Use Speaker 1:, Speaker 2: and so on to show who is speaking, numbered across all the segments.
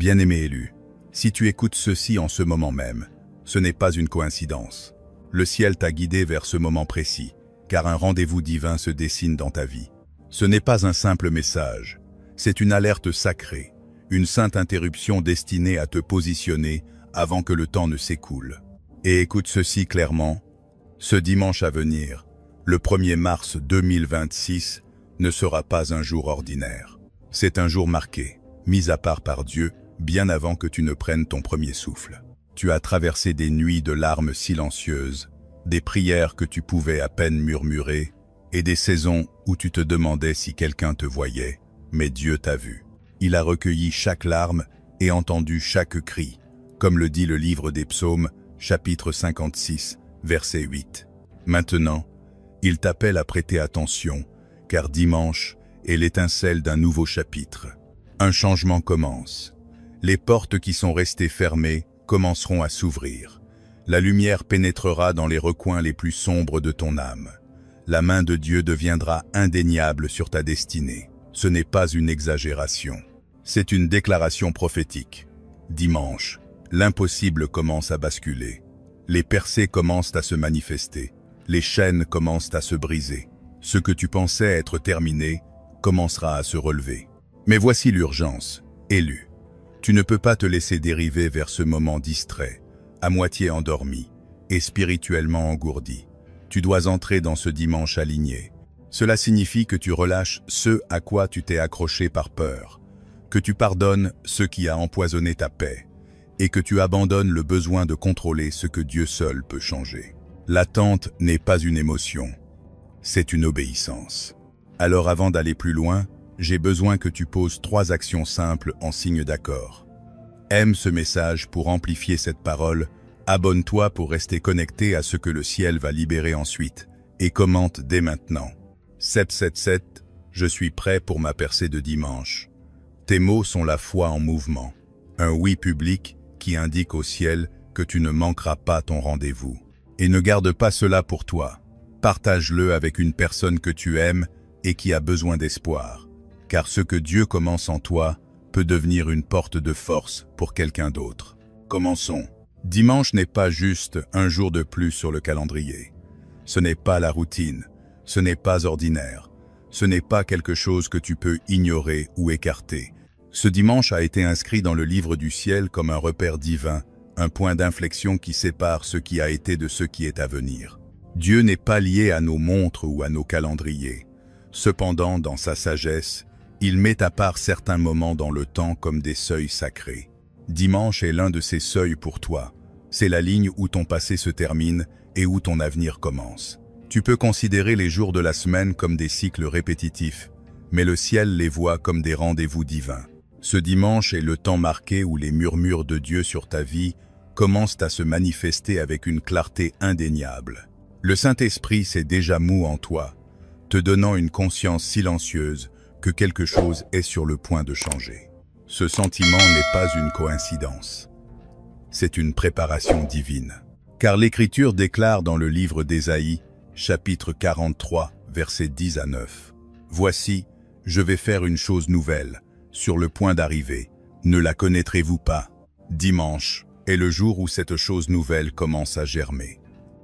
Speaker 1: Bien-aimé élu, si tu écoutes ceci en ce moment même, ce n'est pas une coïncidence. Le ciel t'a guidé vers ce moment précis, car un rendez-vous divin se dessine dans ta vie. Ce n'est pas un simple message, c'est une alerte sacrée, une sainte interruption destinée à te positionner avant que le temps ne s'écoule. Et écoute ceci clairement, ce dimanche à venir, le 1er mars 2026, ne sera pas un jour ordinaire. C'est un jour marqué, mis à part par Dieu, bien avant que tu ne prennes ton premier souffle. Tu as traversé des nuits de larmes silencieuses, des prières que tu pouvais à peine murmurer, et des saisons où tu te demandais si quelqu'un te voyait, mais Dieu t'a vu. Il a recueilli chaque larme et entendu chaque cri, comme le dit le livre des Psaumes, chapitre 56, verset 8. Maintenant, il t'appelle à prêter attention, car dimanche est l'étincelle d'un nouveau chapitre. Un changement commence. Les portes qui sont restées fermées commenceront à s'ouvrir. La lumière pénétrera dans les recoins les plus sombres de ton âme. La main de Dieu deviendra indéniable sur ta destinée. Ce n'est pas une exagération. C'est une déclaration prophétique. Dimanche, l'impossible commence à basculer. Les percées commencent à se manifester. Les chaînes commencent à se briser. Ce que tu pensais être terminé commencera à se relever. Mais voici l'urgence, élu. Tu ne peux pas te laisser dériver vers ce moment distrait, à moitié endormi et spirituellement engourdi. Tu dois entrer dans ce dimanche aligné. Cela signifie que tu relâches ce à quoi tu t'es accroché par peur, que tu pardonnes ce qui a empoisonné ta paix, et que tu abandonnes le besoin de contrôler ce que Dieu seul peut changer. L'attente n'est pas une émotion, c'est une obéissance. Alors avant d'aller plus loin, j'ai besoin que tu poses 3 actions simples en signe d'accord. Aime ce message pour amplifier cette parole, abonne-toi pour rester connecté à ce que le ciel va libérer ensuite, et commente dès maintenant. 777, je suis prêt pour ma percée de dimanche. Tes mots sont la foi en mouvement, un oui public qui indique au ciel que tu ne manqueras pas ton rendez-vous. Et ne garde pas cela pour toi, partage-le avec une personne que tu aimes et qui a besoin d'espoir. Car ce que Dieu commence en toi peut devenir une porte de force pour quelqu'un d'autre. Commençons. Dimanche n'est pas juste un jour de plus sur le calendrier. Ce n'est pas la routine, ce n'est pas ordinaire, ce n'est pas quelque chose que tu peux ignorer ou écarter. Ce dimanche a été inscrit dans le livre du ciel comme un repère divin, un point d'inflexion qui sépare ce qui a été de ce qui est à venir. Dieu n'est pas lié à nos montres ou à nos calendriers. Cependant, dans sa sagesse, il met à part certains moments dans le temps comme des seuils sacrés. Dimanche est l'un de ces seuils pour toi. C'est la ligne où ton passé se termine et où ton avenir commence. Tu peux considérer les jours de la semaine comme des cycles répétitifs, mais le ciel les voit comme des rendez-vous divins. Ce dimanche est le temps marqué où les murmures de Dieu sur ta vie commencent à se manifester avec une clarté indéniable. Le Saint-Esprit s'est déjà mou en toi, te donnant une conscience silencieuse que quelque chose est sur le point de changer. Ce sentiment n'est pas une coïncidence. C'est une préparation divine. Car l'Écriture déclare dans le livre d'Ésaïe, chapitre 43, versets 10 à 9. « Voici, je vais faire une chose nouvelle, sur le point d'arriver. Ne la connaîtrez-vous pas? Dimanche est le jour où cette chose nouvelle commence à germer. »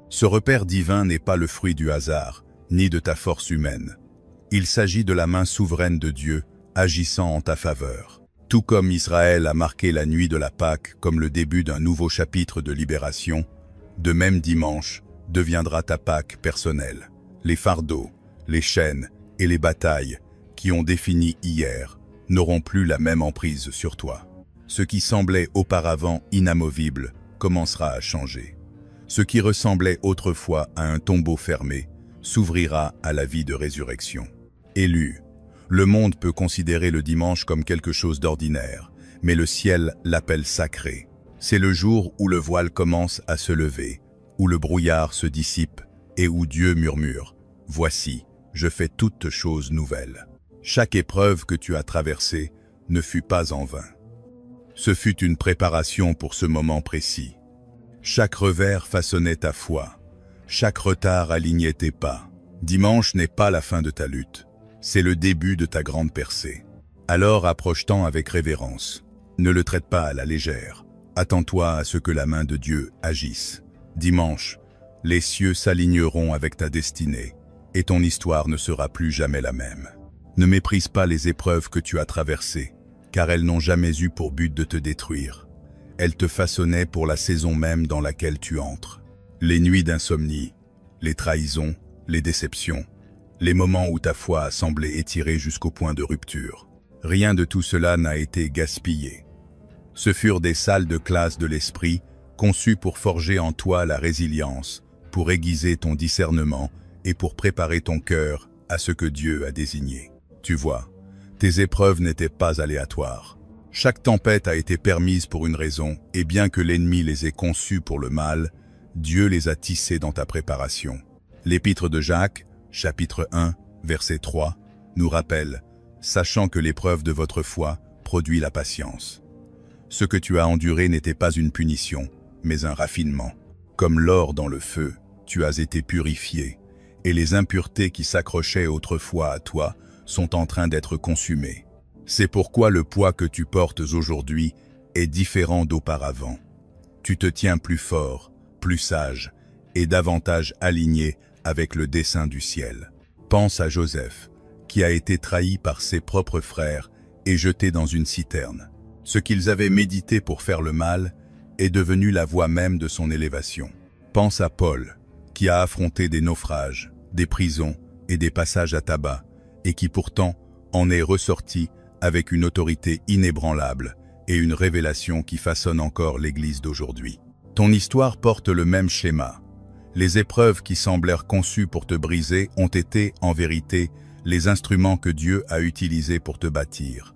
Speaker 1: Ce repère divin n'est pas le fruit du hasard, ni de ta force humaine. Il s'agit de la main souveraine de Dieu, agissant en ta faveur. Tout comme Israël a marqué la nuit de la Pâque comme le début d'un nouveau chapitre de libération, de même dimanche deviendra ta Pâque personnelle. Les fardeaux, les chaînes et les batailles qui ont défini hier n'auront plus la même emprise sur toi. Ce qui semblait auparavant inamovible commencera à changer. Ce qui ressemblait autrefois à un tombeau fermé s'ouvrira à la vie de résurrection. Élu, le monde peut considérer le dimanche comme quelque chose d'ordinaire, mais le ciel l'appelle sacré. C'est le jour où le voile commence à se lever, où le brouillard se dissipe et où Dieu murmure « Voici, je fais toutes choses nouvelles ». Chaque épreuve que tu as traversée ne fut pas en vain. Ce fut une préparation pour ce moment précis. Chaque revers façonnait ta foi, chaque retard alignait tes pas. Dimanche n'est pas la fin de ta lutte, c'est le début de ta grande percée. Alors approche-t'en avec révérence. Ne le traite pas à la légère. Attends-toi à ce que la main de Dieu agisse. Dimanche, les cieux s'aligneront avec ta destinée, et ton histoire ne sera plus jamais la même. Ne méprise pas les épreuves que tu as traversées, car elles n'ont jamais eu pour but de te détruire. Elles te façonnaient pour la saison même dans laquelle tu entres. Les nuits d'insomnie, les trahisons, les déceptions, les moments où ta foi a semblé étirée jusqu'au point de rupture. Rien de tout cela n'a été gaspillé. Ce furent des salles de classe de l'esprit, conçues pour forger en toi la résilience, pour aiguiser ton discernement et pour préparer ton cœur à ce que Dieu a désigné. Tu vois, tes épreuves n'étaient pas aléatoires. Chaque tempête a été permise pour une raison, et bien que l'ennemi les ait conçues pour le mal, Dieu les a tissées dans ta préparation. L'Épître de Jacques, chapitre 1, verset 3, nous rappelle « Sachant que l'épreuve de votre foi produit la patience. Ce que tu as enduré n'était pas une punition, mais un raffinement. Comme l'or dans le feu, tu as été purifié, et les impuretés qui s'accrochaient autrefois à toi sont en train d'être consumées. C'est pourquoi le poids que tu portes aujourd'hui est différent d'auparavant. Tu te tiens plus fort, plus sage, et davantage aligné avec le dessein du ciel. Pense à Joseph, qui a été trahi par ses propres frères et jeté dans une citerne. Ce qu'ils avaient médité pour faire le mal est devenu la voie même de son élévation. Pense à Paul, qui a affronté des naufrages, des prisons et des passages à tabac, et qui pourtant en est ressorti avec une autorité inébranlable et une révélation qui façonne encore l'Église d'aujourd'hui. Ton histoire porte le même schéma. Les épreuves qui semblèrent conçues pour te briser ont été, en vérité, les instruments que Dieu a utilisés pour te bâtir.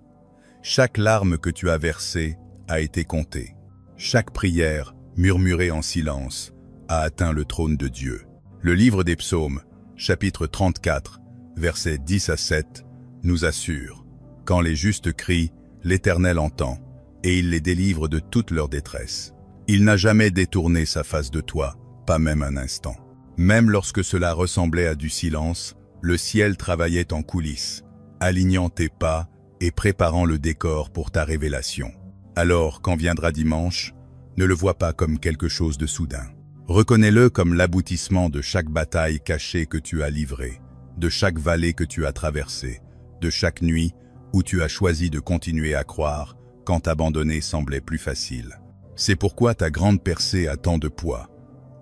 Speaker 1: Chaque larme que tu as versée a été comptée. Chaque prière, murmurée en silence, a atteint le trône de Dieu. Le livre des Psaumes, chapitre 34, versets 10 à 7, nous assure « Quand les justes crient, l'Éternel entend, et il les délivre de toute leur détresse. Il n'a jamais détourné sa face de toi, pas même un instant. Même lorsque cela ressemblait à du silence, le ciel travaillait en coulisses, alignant tes pas et préparant le décor pour ta révélation. Alors, quand viendra dimanche, ne le vois pas comme quelque chose de soudain. Reconnais-le comme l'aboutissement de chaque bataille cachée que tu as livrée, de chaque vallée que tu as traversée, de chaque nuit où tu as choisi de continuer à croire quand abandonner semblait plus facile. C'est pourquoi ta grande percée a tant de poids,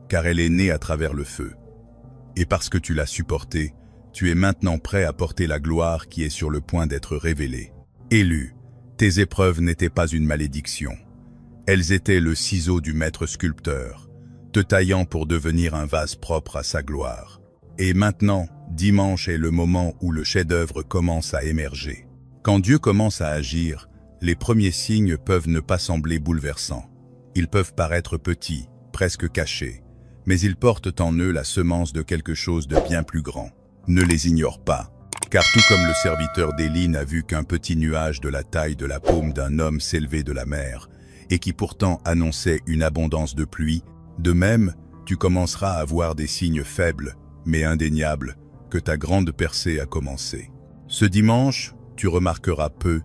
Speaker 1: car elle est née à travers le feu. Et parce que tu l'as supportée, tu es maintenant prêt à porter la gloire qui est sur le point d'être révélée. Élu, tes épreuves n'étaient pas une malédiction. Elles étaient le ciseau du maître sculpteur, te taillant pour devenir un vase propre à sa gloire. Et maintenant, dimanche est le moment où le chef-d'œuvre commence à émerger. Quand Dieu commence à agir, les premiers signes peuvent ne pas sembler bouleversants. Ils peuvent paraître petits, presque cachés, mais ils portent en eux la semence de quelque chose de bien plus grand. Ne les ignore pas, car tout comme le serviteur d'Élie n'a vu qu'un petit nuage de la taille de la paume d'un homme s'élever de la mer, et qui pourtant annonçait une abondance de pluie, de même, tu commenceras à voir des signes faibles, mais indéniables, que ta grande percée a commencé. Ce dimanche, tu remarqueras peu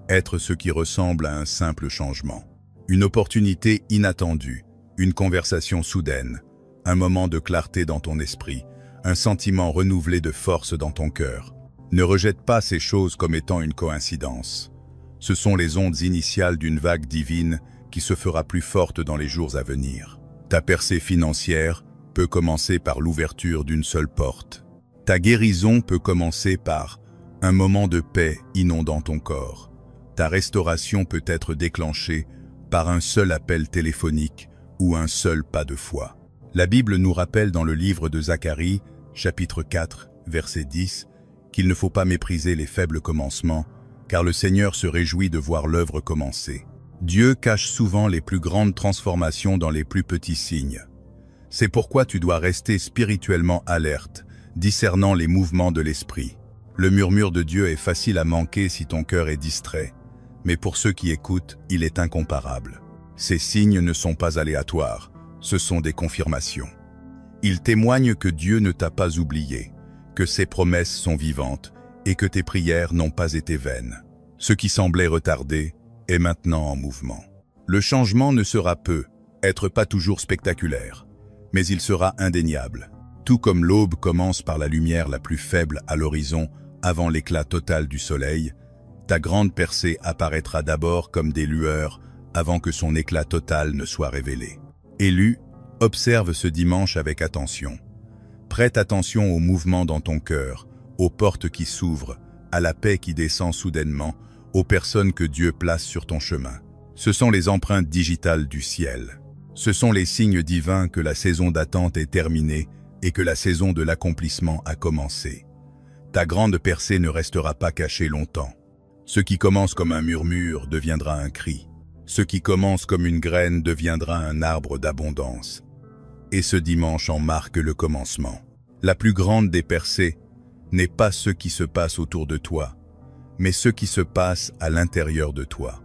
Speaker 1: être ce qui ressemble à un simple changement. Une opportunité inattendue, une conversation soudaine, un moment de clarté dans ton esprit, un sentiment renouvelé de force dans ton cœur. Ne rejette pas ces choses comme étant une coïncidence. Ce sont les ondes initiales d'une vague divine qui se fera plus forte dans les jours à venir. Ta percée financière peut commencer par l'ouverture d'une seule porte. Ta guérison peut commencer par un moment de paix inondant ton corps. Ta restauration peut être déclenchée par un seul appel téléphonique ou un seul pas de foi. La Bible nous rappelle dans le livre de Zacharie, chapitre 4, verset 10, qu'il ne faut pas mépriser les faibles commencements, car le Seigneur se réjouit de voir l'œuvre commencer. Dieu cache souvent les plus grandes transformations dans les plus petits signes. C'est pourquoi tu dois rester spirituellement alerte, discernant les mouvements de l'esprit. Le murmure de Dieu est facile à manquer si ton cœur est distrait, mais pour ceux qui écoutent, il est incomparable. Ces signes ne sont pas aléatoires, ce sont des confirmations. Ils témoignent que Dieu ne t'a pas oublié, que ses promesses sont vivantes et que tes prières n'ont pas été vaines. Ce qui semblait retardé est maintenant en mouvement. Le changement ne sera être pas toujours spectaculaire, mais il sera indéniable. Tout comme l'aube commence par la lumière la plus faible à l'horizon avant l'éclat total du soleil, ta grande percée apparaîtra d'abord comme des lueurs avant que son éclat total ne soit révélé. Élu, observe ce dimanche avec attention. Prête attention aux mouvements dans ton cœur, aux portes qui s'ouvrent, à la paix qui descend soudainement, aux personnes que Dieu place sur ton chemin. Ce sont les empreintes digitales du ciel. Ce sont les signes divins que la saison d'attente est terminée et que la saison de l'accomplissement a commencé. Ta grande percée ne restera pas cachée longtemps. Ce qui commence comme un murmure deviendra un cri. Ce qui commence comme une graine deviendra un arbre d'abondance. Et ce dimanche en marque le commencement. La plus grande des percées n'est pas ce qui se passe autour de toi, mais ce qui se passe à l'intérieur de toi.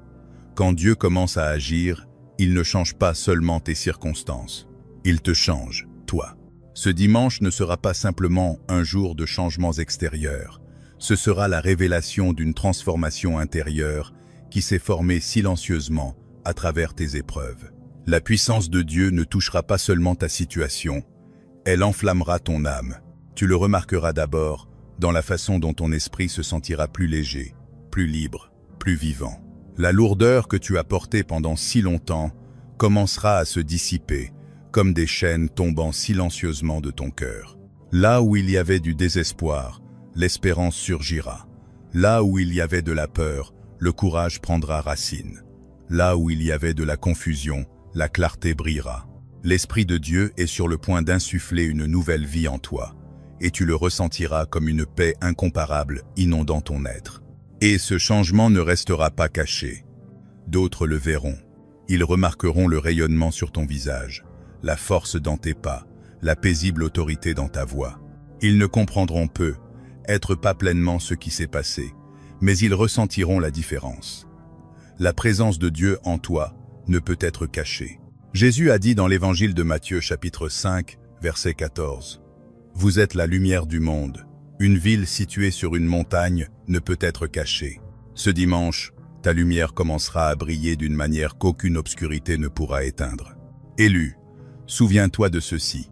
Speaker 1: Quand Dieu commence à agir, il ne change pas seulement tes circonstances, il te change, toi. Ce dimanche ne sera pas simplement un jour de changements extérieurs, ce sera la révélation d'une transformation intérieure qui s'est formée silencieusement à travers tes épreuves. La puissance de Dieu ne touchera pas seulement ta situation, elle enflammera ton âme. Tu le remarqueras d'abord dans la façon dont ton esprit se sentira plus léger, plus libre, plus vivant. La lourdeur que tu as portée pendant si longtemps commencera à se dissiper, comme des chaînes tombant silencieusement de ton cœur. Là où il y avait du désespoir, l'espérance surgira. Là où il y avait de la peur, le courage prendra racine. Là où il y avait de la confusion, la clarté brillera. L'Esprit de Dieu est sur le point d'insuffler une nouvelle vie en toi, et tu le ressentiras comme une paix incomparable inondant ton être. Et ce changement ne restera pas caché. D'autres le verront. Ils remarqueront le rayonnement sur ton visage, la force dans tes pas, la paisible autorité dans ta voix. Ils ne comprendront être pas pleinement ce qui s'est passé, mais ils ressentiront la différence. La présence de Dieu en toi ne peut être cachée. Jésus a dit dans l'évangile de Matthieu chapitre 5, verset 14, « Vous êtes la lumière du monde. Une ville située sur une montagne ne peut être cachée. Ce dimanche, ta lumière commencera à briller d'une manière qu'aucune obscurité ne pourra éteindre. Élu, souviens-toi de ceci.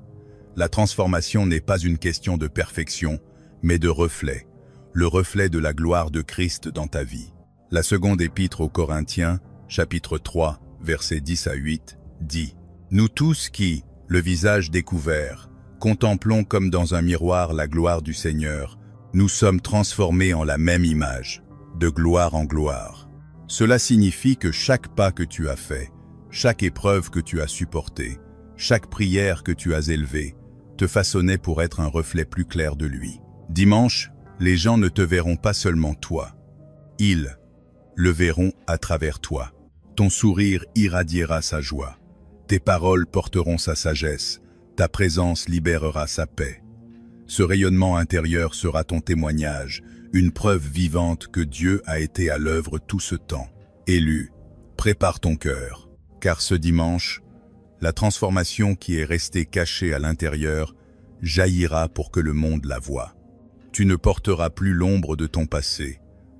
Speaker 1: La transformation n'est pas une question de perfection, mais de reflet, le reflet de la gloire de Christ dans ta vie. » La seconde épître aux Corinthiens, chapitre 3, versets 10 à 8, dit « Nous tous qui, le visage découvert, contemplons comme dans un miroir la gloire du Seigneur, nous sommes transformés en la même image, de gloire en gloire. » Cela signifie que chaque pas que tu as fait, chaque épreuve que tu as supportée, chaque prière que tu as élevée, te façonnait pour être un reflet plus clair de lui. Dimanche, les gens ne te verront pas seulement toi. Ils le verront à travers toi. Ton sourire irradiera sa joie. Tes paroles porteront sa sagesse. Ta présence libérera sa paix. Ce rayonnement intérieur sera ton témoignage, une preuve vivante que Dieu a été à l'œuvre tout ce temps. Élu, prépare ton cœur, car ce dimanche, la transformation qui est restée cachée à l'intérieur jaillira pour que le monde la voie. Tu ne porteras plus l'ombre de ton passé,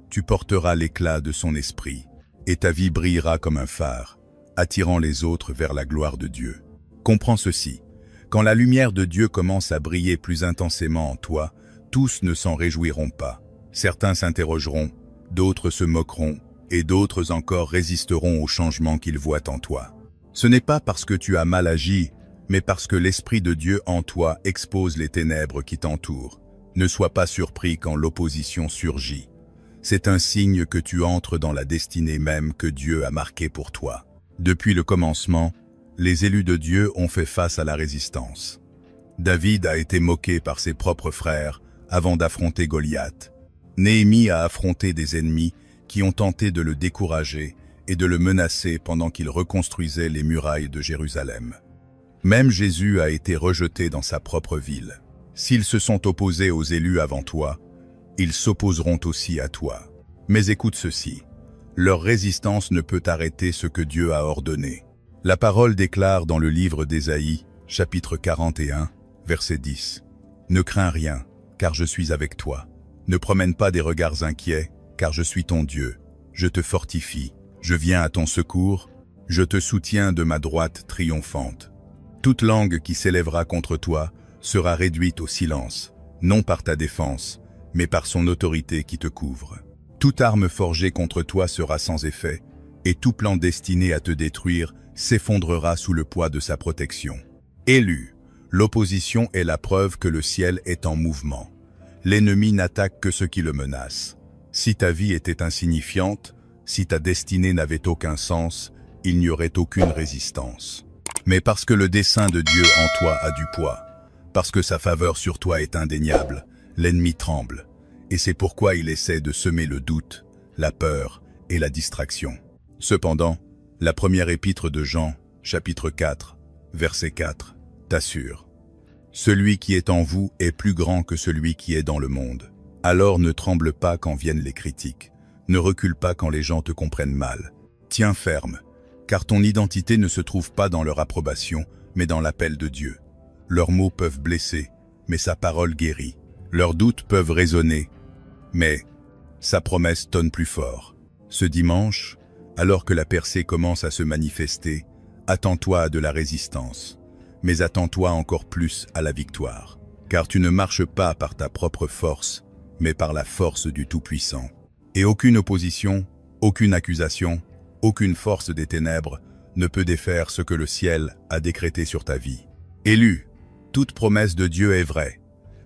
Speaker 1: tu porteras l'éclat de son esprit, et ta vie brillera comme un phare, attirant les autres vers la gloire de Dieu. Comprends ceci, quand la lumière de Dieu commence à briller plus intensément en toi, tous ne s'en réjouiront pas. Certains s'interrogeront, d'autres se moqueront, et d'autres encore résisteront au changement qu'ils voient en toi. Ce n'est pas parce que tu as mal agi, mais parce que l'Esprit de Dieu en toi expose les ténèbres qui t'entourent. Ne sois pas surpris quand l'opposition surgit. C'est un signe que tu entres dans la destinée même que Dieu a marquée pour toi. Depuis le commencement, les élus de Dieu ont fait face à la résistance. David a été moqué par ses propres frères avant d'affronter Goliath. Néhémie a affronté des ennemis qui ont tenté de le décourager et de le menacer pendant qu'il reconstruisait les murailles de Jérusalem. Même Jésus a été rejeté dans sa propre ville. S'ils se sont opposés aux élus avant toi, ils s'opposeront aussi à toi. Mais écoute ceci, leur résistance ne peut arrêter ce que Dieu a ordonné. La parole déclare dans le livre d'Ésaïe, chapitre 41, verset 10, « Ne crains rien, car je suis avec toi. Ne promène pas des regards inquiets, car je suis ton Dieu. Je te fortifie, Je viens à ton secours, je te soutiens de ma droite triomphante. Toute langue qui s'élèvera contre toi sera réduite au silence, non par ta défense, mais par son autorité qui te couvre. Toute arme forgée contre toi sera sans effet, et tout plan destiné à te détruire s'effondrera sous le poids de sa protection. Élu, l'opposition est la preuve que le ciel est en mouvement. L'ennemi n'attaque que ce qui le menace. Si ta vie était insignifiante, si ta destinée n'avait aucun sens, il n'y aurait aucune résistance. Mais parce que le dessein de Dieu en toi a du poids, parce que sa faveur sur toi est indéniable, l'ennemi tremble, et c'est pourquoi il essaie de semer le doute, la peur et la distraction. Cependant, la première épître de Jean, chapitre 4, verset 4, t'assure. Celui qui est en vous est plus grand que celui qui est dans le monde. Alors ne tremble pas quand viennent les critiques, ne recule pas quand les gens te comprennent mal. Tiens ferme, car ton identité ne se trouve pas dans leur approbation, mais dans l'appel de Dieu. Leurs mots peuvent blesser, mais sa parole guérit. Leurs doutes peuvent résonner, mais sa promesse tonne plus fort. Ce dimanche, alors que la percée commence à se manifester, attends-toi à de la résistance, mais attends-toi encore plus à la victoire. Car tu ne marches pas par ta propre force, mais par la force du Tout-Puissant. Et aucune opposition, aucune accusation, aucune force des ténèbres ne peut défaire ce que le ciel a décrété sur ta vie. Élu, toute promesse de Dieu est vraie,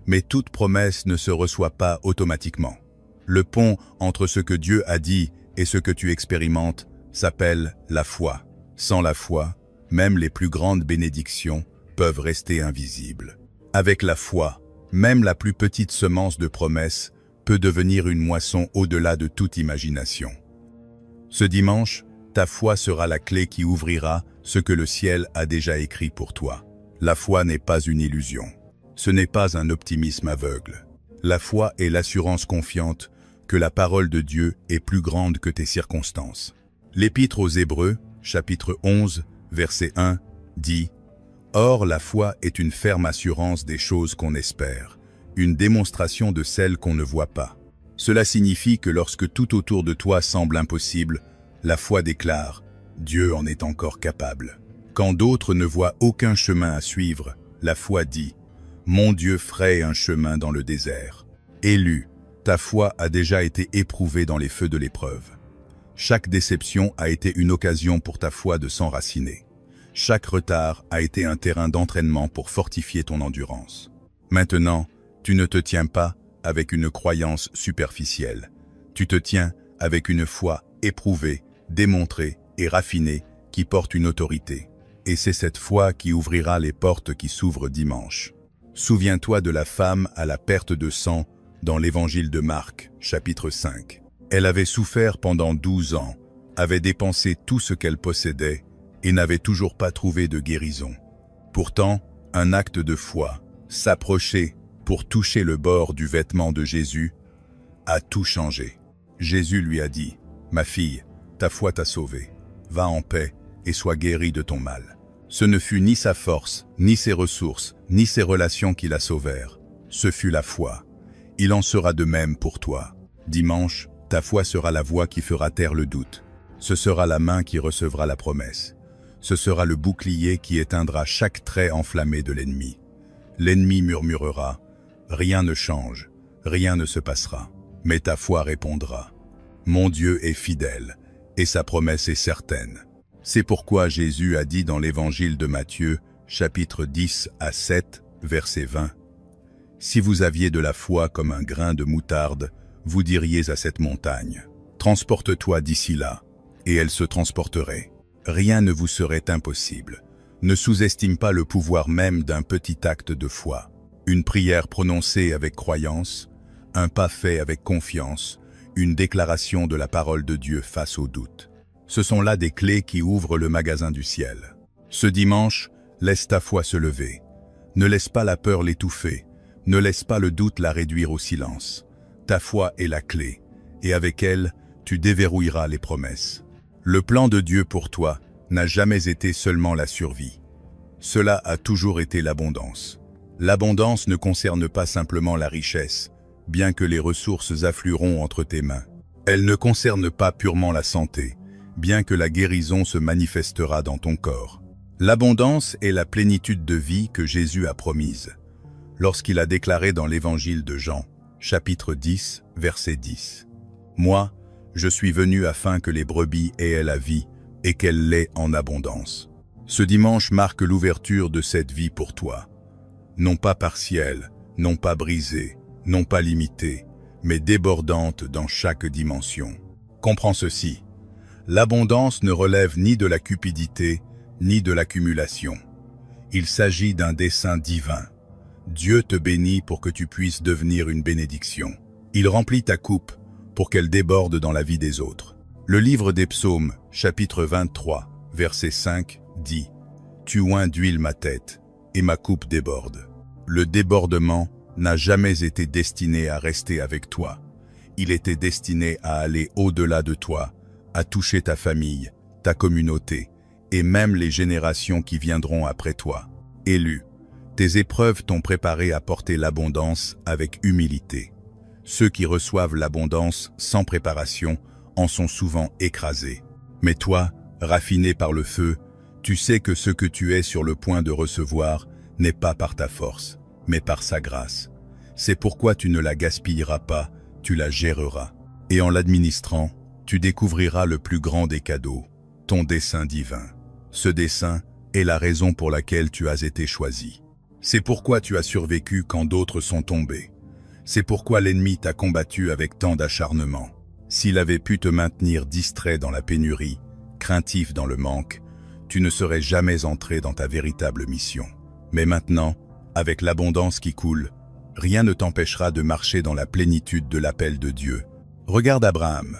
Speaker 1: mais toute promesse ne se reçoit pas automatiquement. Le pont entre ce que Dieu a dit et ce que tu expérimentes s'appelle la foi. Sans la foi, même les plus grandes bénédictions peuvent rester invisibles. Avec la foi, même la plus petite semence de promesse peut devenir une moisson au-delà de toute imagination. Ce dimanche, ta foi sera la clé qui ouvrira ce que le ciel a déjà écrit pour toi. La foi n'est pas une illusion. Ce n'est pas un optimisme aveugle. La foi est l'assurance confiante que la parole de Dieu est plus grande que tes circonstances. L'Épître aux Hébreux, chapitre 11, verset 1, dit « Or la foi est une ferme assurance des choses qu'on espère, une démonstration de celles qu'on ne voit pas. » Cela signifie que lorsque tout autour de toi semble impossible, la foi déclare « Dieu en est encore capable ». Quand d'autres ne voient aucun chemin à suivre, la foi dit « Mon Dieu fraye un chemin dans le désert ». Élu, ta foi a déjà été éprouvée dans les feux de l'épreuve. Chaque déception a été une occasion pour ta foi de s'enraciner. Chaque retard a été un terrain d'entraînement pour fortifier ton endurance. Maintenant, tu ne te tiens pas avec une croyance superficielle. Tu te tiens avec une foi éprouvée, démontrée et raffinée qui porte une autorité. Et c'est cette foi qui ouvrira les portes qui s'ouvrent dimanche. Souviens-toi de la femme à la perte de sang dans l'évangile de Marc, chapitre 5. Elle avait souffert pendant 12 ans, avait dépensé tout ce qu'elle possédait et n'avait toujours pas trouvé de guérison. Pourtant, un acte de foi, s'approcher pour toucher le bord du vêtement de Jésus, a tout changé. Jésus lui a dit « Ma fille, ta foi t'a sauvée. Va en paix et sois guérie de ton mal. » Ce ne fut ni sa force, ni ses ressources, ni ses relations qui la sauvèrent. Ce fut la foi. Il en sera de même pour toi. Dimanche, ta foi sera la voix qui fera taire le doute. Ce sera la main qui recevra la promesse. Ce sera le bouclier qui éteindra chaque trait enflammé de l'ennemi. L'ennemi murmurera « Rien ne change, rien ne se passera. » Mais ta foi répondra « Mon Dieu est fidèle, et sa promesse est certaine. » C'est pourquoi Jésus a dit dans l'évangile de Matthieu, chapitre 10 à 7, verset 20, « Si vous aviez de la foi comme un grain de moutarde, vous diriez à cette montagne, « Transporte-toi d'ici là », et elle se transporterait. Rien ne vous serait impossible. Ne sous-estime pas le pouvoir même d'un petit acte de foi. Une prière prononcée avec croyance, un pas fait avec confiance, une déclaration de la parole de Dieu face au doute. Ce sont là des clés qui ouvrent le magasin du ciel. Ce dimanche, laisse ta foi se lever. Ne laisse pas la peur l'étouffer. Ne laisse pas le doute la réduire au silence. Ta foi est la clé, et avec elle, tu déverrouilleras les promesses. Le plan de Dieu pour toi n'a jamais été seulement la survie. Cela a toujours été l'abondance. L'abondance ne concerne pas simplement la richesse, bien que les ressources afflueront entre tes mains. Elle ne concerne pas purement la santé, bien que la guérison se manifestera dans ton corps. L'abondance est la plénitude de vie que Jésus a promise, lorsqu'il a déclaré dans l'évangile de Jean, chapitre 10, verset 10. « Moi, je suis venu afin que les brebis aient la vie et qu'elle l'ait en abondance. » Ce dimanche marque l'ouverture de cette vie pour toi. Non pas partielle, non pas brisée, non pas limitée, mais débordante dans chaque dimension. Comprends ceci. L'abondance ne relève ni de la cupidité, ni de l'accumulation. Il s'agit d'un dessein divin. Dieu te bénit pour que tu puisses devenir une bénédiction. Il remplit ta coupe pour qu'elle déborde dans la vie des autres. Le livre des Psaumes, chapitre 23, verset 5, dit « Tu oins d'huile ma tête, et ma coupe déborde. » Le débordement n'a jamais été destiné à rester avec toi. Il était destiné à aller au-delà de toi, à toucher ta famille, ta communauté, et même les générations qui viendront après toi. Élu, tes épreuves t'ont préparé à porter l'abondance avec humilité. Ceux qui reçoivent l'abondance sans préparation en sont souvent écrasés. Mais toi, raffiné par le feu, tu sais que ce que tu es sur le point de recevoir n'est pas par ta force, mais par sa grâce. C'est pourquoi tu ne la gaspilleras pas, tu la géreras. Et en l'administrant, tu découvriras le plus grand des cadeaux, ton dessein divin. Ce dessein est la raison pour laquelle tu as été choisi. C'est pourquoi tu as survécu quand d'autres sont tombés. C'est pourquoi l'ennemi t'a combattu avec tant d'acharnement. S'il avait pu te maintenir distrait dans la pénurie, craintif dans le manque, tu ne serais jamais entré dans ta véritable mission. Mais maintenant, avec l'abondance qui coule, rien ne t'empêchera de marcher dans la plénitude de l'appel de Dieu. Regarde Abraham.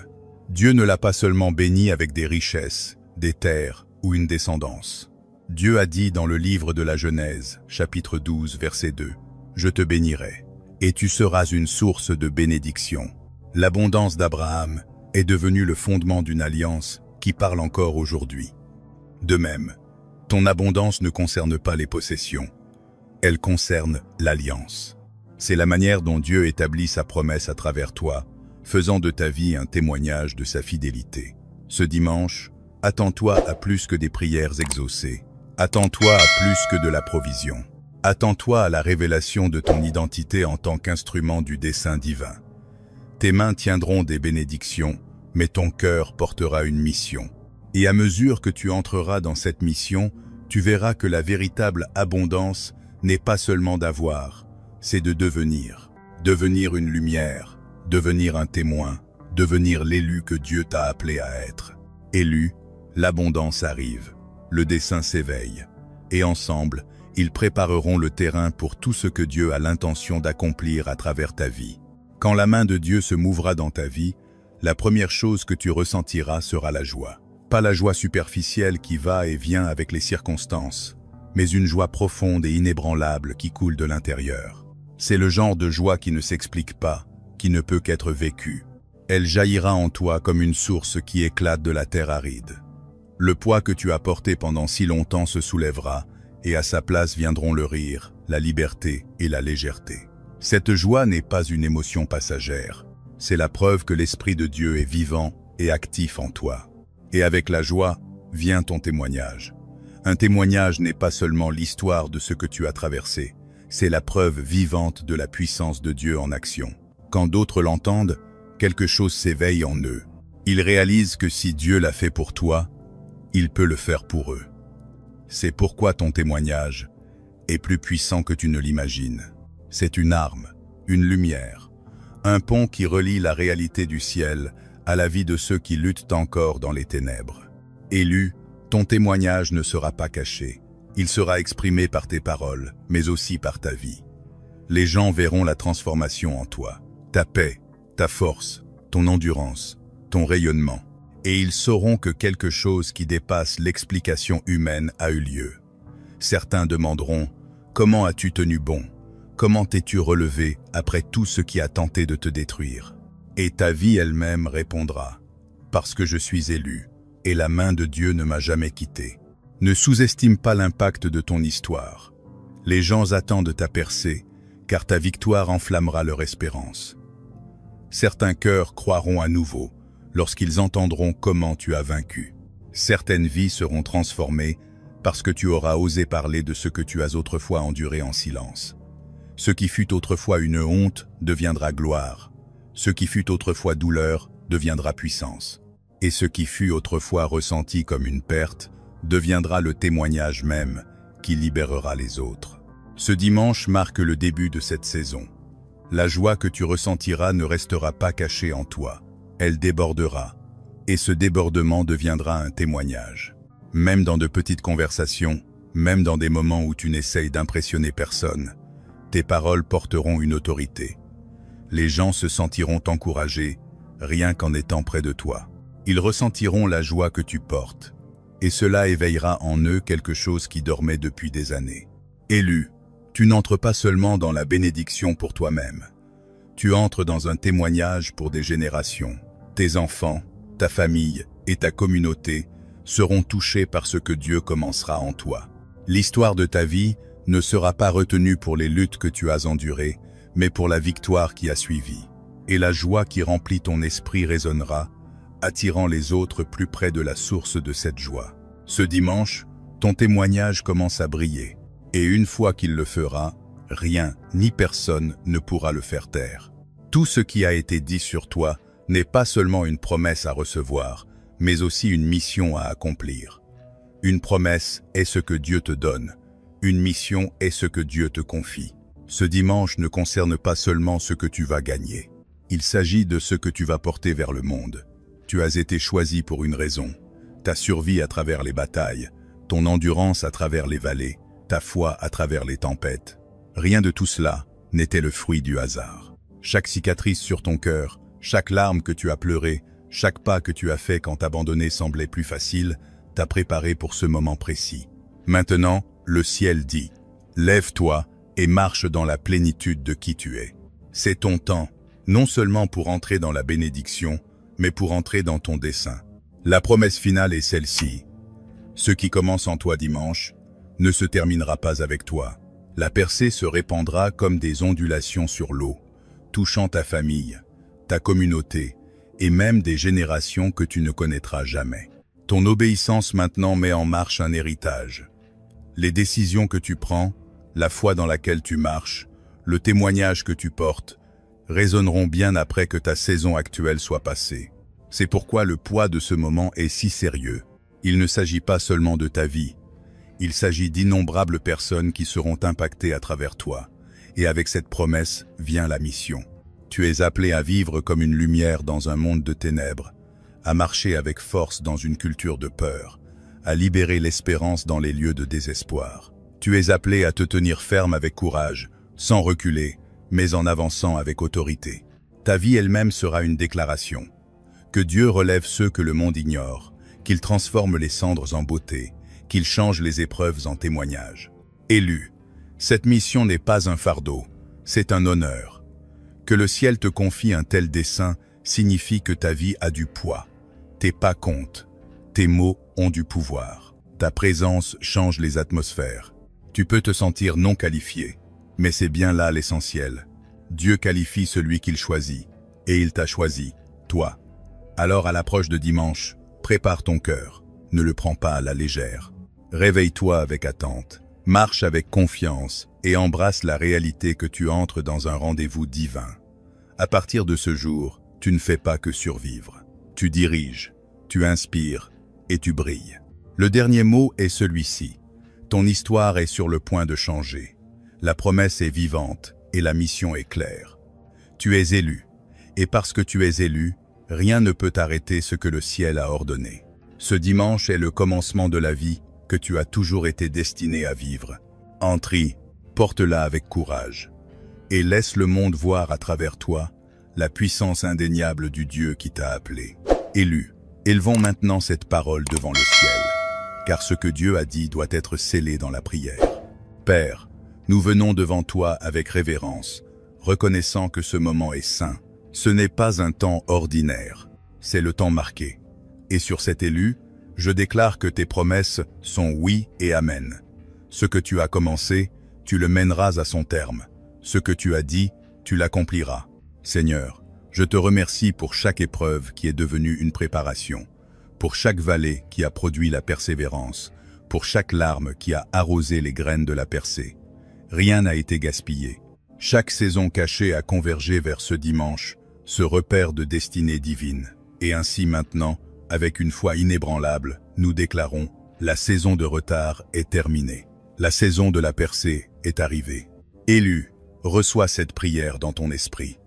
Speaker 1: Dieu ne l'a pas seulement béni avec des richesses, des terres ou une descendance. Dieu a dit dans le livre de la Genèse, chapitre 12, verset 2, « Je te bénirai, et tu seras une source de bénédiction. » L'abondance d'Abraham est devenue le fondement d'une alliance qui parle encore aujourd'hui. De même, ton abondance ne concerne pas les possessions, elle concerne l'alliance. C'est la manière dont Dieu établit sa promesse à travers toi, faisant de ta vie un témoignage de sa fidélité. Ce dimanche, attends-toi à plus que des prières exaucées. Attends-toi à plus que de la provision. Attends-toi à la révélation de ton identité en tant qu'instrument du dessein divin. Tes mains tiendront des bénédictions, mais ton cœur portera une mission. Et à mesure que tu entreras dans cette mission, tu verras que la véritable abondance n'est pas seulement d'avoir, c'est de devenir. Devenir une lumière, devenir un témoin, devenir l'élu que Dieu t'a appelé à être. Élu, l'abondance arrive, le dessein s'éveille, et ensemble, ils prépareront le terrain pour tout ce que Dieu a l'intention d'accomplir à travers ta vie. Quand la main de Dieu se mouvra dans ta vie, la première chose que tu ressentiras sera la joie. Pas la joie superficielle qui va et vient avec les circonstances, mais une joie profonde et inébranlable qui coule de l'intérieur. C'est le genre de joie qui ne s'explique pas, qui ne peut qu'être vécue. Elle jaillira en toi comme une source qui éclate de la terre aride. Le poids que tu as porté pendant si longtemps se soulèvera, et à sa place viendront le rire, la liberté et la légèreté. Cette joie n'est pas une émotion passagère, c'est la preuve que l'Esprit de Dieu est vivant et actif en toi. Et avec la joie, vient ton témoignage. Un témoignage n'est pas seulement l'histoire de ce que tu as traversé, c'est la preuve vivante de la puissance de Dieu en action. Quand d'autres l'entendent, quelque chose s'éveille en eux. Ils réalisent que si Dieu l'a fait pour toi, il peut le faire pour eux. C'est pourquoi ton témoignage est plus puissant que tu ne l'imagines. C'est une arme, une lumière, un pont qui relie la réalité du ciel à la vie de ceux qui luttent encore dans les ténèbres. Élu, ton témoignage ne sera pas caché. Il sera exprimé par tes paroles, mais aussi par ta vie. Les gens verront la transformation en toi, ta paix, ta force, ton endurance, ton rayonnement. Et ils sauront que quelque chose qui dépasse l'explication humaine a eu lieu. Certains demanderont « Comment as-tu tenu bon ? Comment t'es-tu relevé après tout ce qui a tenté de te détruire ?» Et ta vie elle-même répondra « Parce que je suis élu, et la main de Dieu ne m'a jamais quitté. » Ne sous-estime pas l'impact de ton histoire. Les gens attendent ta percée, car ta victoire enflammera leur espérance. Certains cœurs croiront à nouveau, lorsqu'ils entendront comment tu as vaincu. Certaines vies seront transformées parce que tu auras osé parler de ce que tu as autrefois enduré en silence. Ce qui fut autrefois une honte deviendra gloire. Ce qui fut autrefois douleur deviendra puissance. Et ce qui fut autrefois ressenti comme une perte deviendra le témoignage même qui libérera les autres. Ce dimanche marque le début de cette saison. La joie que tu ressentiras ne restera pas cachée en toi. Elle débordera. Et ce débordement deviendra un témoignage. Même dans de petites conversations, même dans des moments où tu n'essayes d'impressionner personne, tes paroles porteront une autorité. Les gens se sentiront encouragés, rien qu'en étant près de toi. Ils ressentiront la joie que tu portes, et cela éveillera en eux quelque chose qui dormait depuis des années. Élu, tu n'entres pas seulement dans la bénédiction pour toi-même. Tu entres dans un témoignage pour des générations. Tes enfants, ta famille et ta communauté seront touchés par ce que Dieu commencera en toi. L'histoire de ta vie ne sera pas retenue pour les luttes que tu as endurées, mais pour la victoire qui a suivi. Et la joie qui remplit ton esprit résonnera, attirant les autres plus près de la source de cette joie. Ce dimanche, ton témoignage commence à briller. Et une fois qu'il le fera, rien ni personne ne pourra le faire taire. Tout ce qui a été dit sur toi n'est pas seulement une promesse à recevoir, mais aussi une mission à accomplir. Une promesse est ce que Dieu te donne. Une mission est ce que Dieu te confie. Ce dimanche ne concerne pas seulement ce que tu vas gagner. Il s'agit de ce que tu vas porter vers le monde. Tu as été choisi pour une raison. Ta survie à travers les batailles, ton endurance à travers les vallées, ta foi à travers les tempêtes. Rien de tout cela n'était le fruit du hasard. Chaque cicatrice sur ton cœur, chaque larme que tu as pleurée, chaque pas que tu as fait quand abandonner semblait plus facile, t'a préparé pour ce moment précis. Maintenant, le ciel dit « Lève-toi et marche dans la plénitude de qui tu es ». C'est ton temps, non seulement pour entrer dans la bénédiction, mais pour entrer dans ton dessein. La promesse finale est celle-ci. Ce qui commence en toi dimanche ne se terminera pas avec toi. La percée se répandra comme des ondulations sur l'eau, touchant ta famille, ta communauté et même des générations que tu ne connaîtras jamais. Ton obéissance maintenant met en marche un héritage. Les décisions que tu prends, la foi dans laquelle tu marches, le témoignage que tu portes, résonneront bien après que ta saison actuelle soit passée. C'est pourquoi le poids de ce moment est si sérieux. Il ne s'agit pas seulement de ta vie. Il s'agit d'innombrables personnes qui seront impactées à travers toi. Et avec cette promesse vient la mission. Tu es appelé à vivre comme une lumière dans un monde de ténèbres, à marcher avec force dans une culture de peur, à libérer l'espérance dans les lieux de désespoir. Tu es appelé à te tenir ferme avec courage, sans reculer, mais en avançant avec autorité. Ta vie elle-même sera une déclaration. Que Dieu relève ceux que le monde ignore, qu'il transforme les cendres en beauté, qu'il change les épreuves en témoignages. Élu, cette mission n'est pas un fardeau, c'est un honneur. Que le ciel te confie un tel dessein signifie que ta vie a du poids. Tes pas comptent, tes mots ont du pouvoir. Ta présence change les atmosphères. Tu peux te sentir non qualifié, mais c'est bien là l'essentiel. Dieu qualifie celui qu'il choisit, et il t'a choisi, toi. Alors à l'approche de dimanche, prépare ton cœur, ne le prends pas à la légère. Réveille-toi avec attente, marche avec confiance et embrasse la réalité que tu entres dans un rendez-vous divin. À partir de ce jour, tu ne fais pas que survivre. Tu diriges, tu inspires et tu brilles. Le dernier mot est celui-ci. Ton histoire est sur le point de changer. La promesse est vivante et la mission est claire. Tu es élu, et parce que tu es élu, rien ne peut arrêter ce que le ciel a ordonné. Ce dimanche est le commencement de la vie que tu as toujours été destiné à vivre. Entre-y, porte-la avec courage, et laisse le monde voir à travers toi la puissance indéniable du Dieu qui t'a appelé. Élu, élevons maintenant cette parole devant le ciel, car ce que Dieu a dit doit être scellé dans la prière. Père, nous venons devant toi avec révérence, reconnaissant que ce moment est saint. Ce n'est pas un temps ordinaire, c'est le temps marqué. Et sur cet élu, je déclare que tes promesses sont oui et amen. Ce que tu as commencé, tu le mèneras à son terme. Ce que tu as dit, tu l'accompliras. Seigneur, Je te remercie pour chaque épreuve qui est devenue une préparation, pour chaque vallée qui a produit la persévérance, pour chaque larme qui a arrosé les graines de la percée. Rien n'a été gaspillé. Chaque saison cachée a convergé vers ce dimanche, ce repère de destinée divine. Et ainsi maintenant, avec une foi inébranlable, nous déclarons, la saison de retard est terminée. La saison de la percée est arrivée. Élu, reçois cette prière dans ton esprit.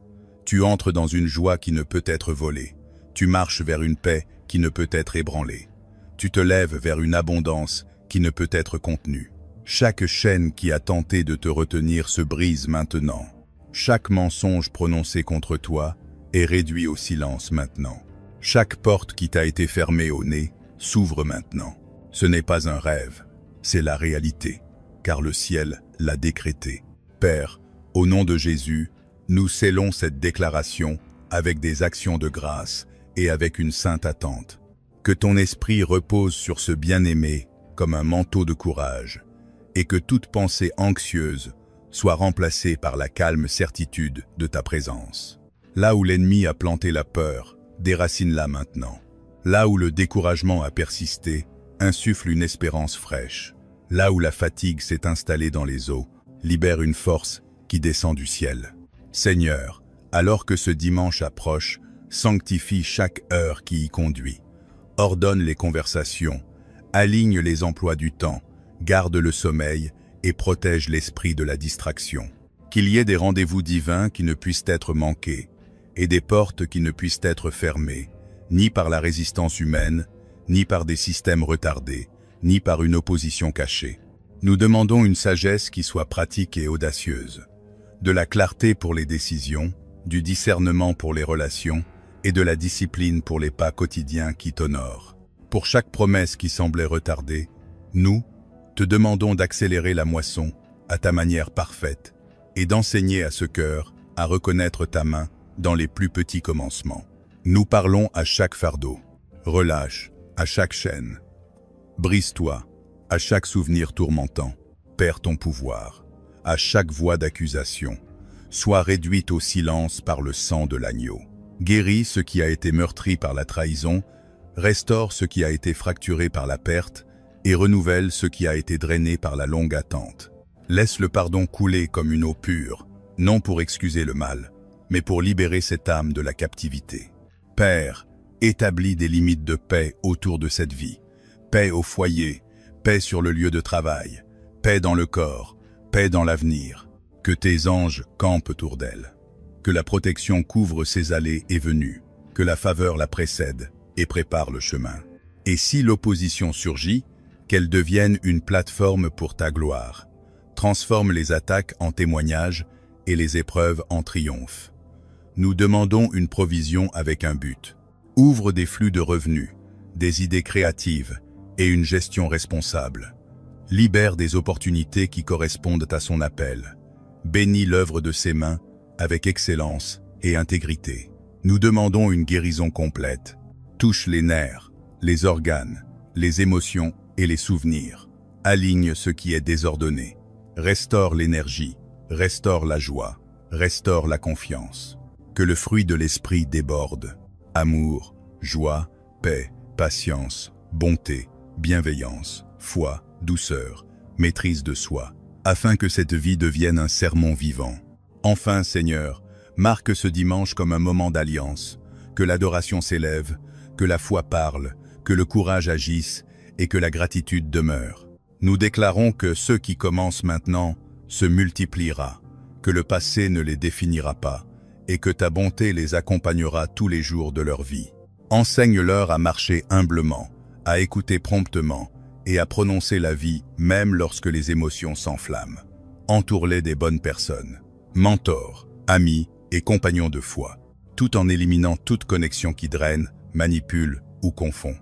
Speaker 1: Tu entres dans une joie qui ne peut être volée. Tu marches vers une paix qui ne peut être ébranlée. Tu te lèves vers une abondance qui ne peut être contenue. Chaque chaîne qui a tenté de te retenir se brise maintenant. Chaque mensonge prononcé contre toi est réduit au silence maintenant. Chaque porte qui t'a été fermée au nez s'ouvre maintenant. Ce n'est pas un rêve, c'est la réalité, car le ciel l'a décrété. Père, au nom de Jésus, nous scellons cette déclaration avec des actions de grâce et avec une sainte attente. Que ton esprit repose sur ce bien-aimé comme un manteau de courage, et que toute pensée anxieuse soit remplacée par la calme certitude de ta présence. Là où l'ennemi a planté la peur, déracine-la maintenant. Là où le découragement a persisté, insuffle une espérance fraîche. Là où la fatigue s'est installée dans les os, libère une force qui descend du ciel. Seigneur, alors que ce dimanche approche, sanctifie chaque heure qui y conduit. Ordonne les conversations, aligne les emplois du temps, garde le sommeil et protège l'esprit de la distraction. Qu'il y ait des rendez-vous divins qui ne puissent être manqués et des portes qui ne puissent être fermées, ni par la résistance humaine, ni par des systèmes retardés, ni par une opposition cachée. Nous demandons une sagesse qui soit pratique et audacieuse, de la clarté pour les décisions, du discernement pour les relations et de la discipline pour les pas quotidiens qui t'honorent. Pour chaque promesse qui semblait retardée, nous te demandons d'accélérer la moisson à ta manière parfaite et d'enseigner à ce cœur à reconnaître ta main dans les plus petits commencements. Nous parlons à chaque fardeau, relâche à chaque chaîne, brise-toi à chaque souvenir tourmentant, perds ton pouvoir, à chaque voix d'accusation, sois réduite au silence par le sang de l'agneau. Guéris ce qui a été meurtri par la trahison, restaure ce qui a été fracturé par la perte, et renouvelle ce qui a été drainé par la longue attente. Laisse le pardon couler comme une eau pure, non pour excuser le mal, mais pour libérer cette âme de la captivité. Père, établis des limites de paix autour de cette vie. Paix au foyer, paix sur le lieu de travail, paix dans le corps, paix dans l'avenir. Que tes anges campent autour d'elle. Que la protection couvre ses allées et venues. Que la faveur la précède et prépare le chemin. Et si l'opposition surgit, qu'elle devienne une plateforme pour ta gloire. Transforme les attaques en témoignages et les épreuves en triomphe. Nous demandons une provision avec un but. Ouvre des flux de revenus, des idées créatives et une gestion responsable. Libère des opportunités qui correspondent à son appel. Bénis l'œuvre de ses mains avec excellence et intégrité. Nous demandons une guérison complète. Touche les nerfs, les organes, les émotions et les souvenirs. Aligne ce qui est désordonné. Restaure l'énergie, restaure la joie, restaure la confiance. Que le fruit de l'esprit déborde. Amour, joie, paix, patience, bonté, bienveillance, foi, douceur, maîtrise de soi, afin que cette vie devienne un sermon vivant. Enfin, Seigneur, marque ce dimanche comme un moment d'alliance, que l'adoration s'élève, que la foi parle, que le courage agisse et que la gratitude demeure. Nous déclarons que ce qui commence maintenant se multipliera, que le passé ne les définira pas et que ta bonté les accompagnera tous les jours de leur vie. Enseigne-leur à marcher humblement, à écouter promptement et à prononcer la vie même lorsque les émotions s'enflamment. Entoure-les des bonnes personnes, mentors, amis et compagnons de foi, tout en éliminant toute connexion qui draine, manipule ou confond.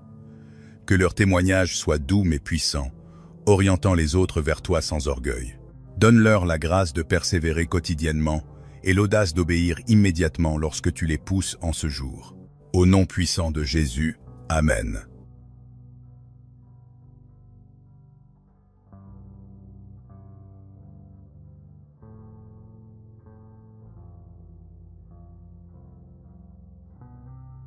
Speaker 1: Que leur témoignage soit doux mais puissant, orientant les autres vers toi sans orgueil. Donne-leur la grâce de persévérer quotidiennement et l'audace d'obéir immédiatement lorsque tu les pousses en ce jour. Au nom puissant de Jésus, Amen.